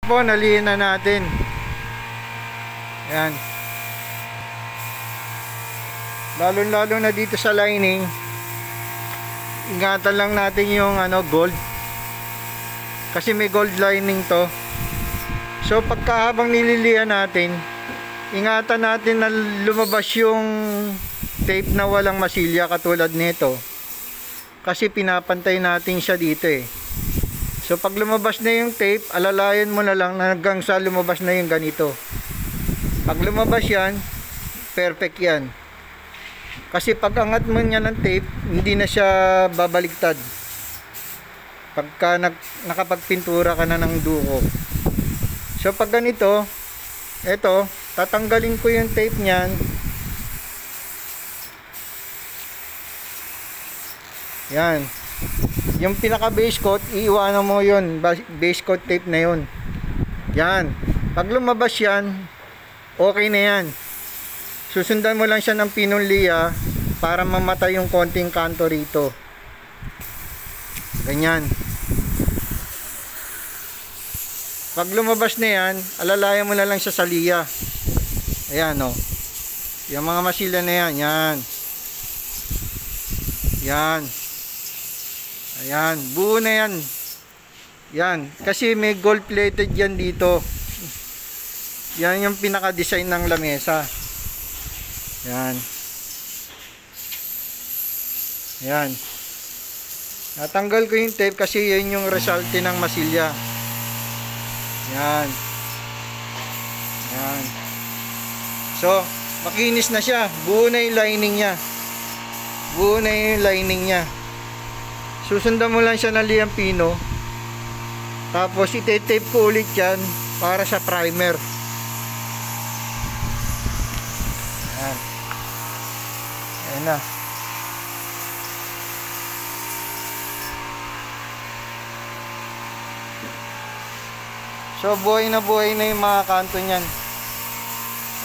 Po, nalihin na natin. Ayan. Lalo na dito sa lining. Ingatan lang natin yung gold. Kasi may gold lining to. So pagka habang nililihan natin, ingatan natin na lumabas yung tape na walang masilya katulad nito. Kasi pinapantay natin siya dito eh. So pag lumabas na yung tape, alalayan mo na lang hanggang sa lumabas na yung ganito. Pag lumabas yan, perfect yan. Kasi pag angat mo niya ng tape, hindi na siya babaliktad. Pagka nakapagpintura ka na ng duko. So pag ganito, eto, tatanggalin ko yung tape niyan. Yan. Yung pinaka base coat, iiwanan mo yun, base coat tape na yun. Yan. Pag lumabas yan, okay na yan. Susundan mo lang siya ng pinunliya para mamatay yung konting kanto rito. Ganyan. Pag lumabas na yan, alalayan mo na lang siya sa liya. Ayan o. Yung mga masila na yan. Yan. Yan. Ayan, buo na yan. Yan, kasi may gold plated yan dito. Yan yung pinaka-design ng lamesa. Yan. Yan. Natanggal ko yung tape kasi yun yung resulte ng masilya. Yan. Yan. So, makinis na siya. Buo na yung lining niya. Buo na yung lining niya. Susundan mo lang siya ng liampino. Tapos ite-tape ko ulit yan para sa primer. Ayan. Ayan na. So buhay na yung mga kanto niyan.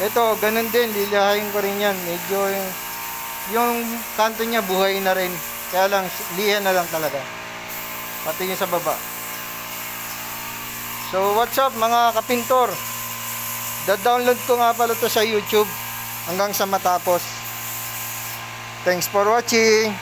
Ito, ganun din, lilihain ko rin yan. Medyo yung kanto niya buhay na rin. Kaya lang, lihan na lang talaga. Pati yung sa baba. So, what's up mga kapintor? Da-download ko nga pala to sa YouTube hanggang sa matapos. Thanks for watching.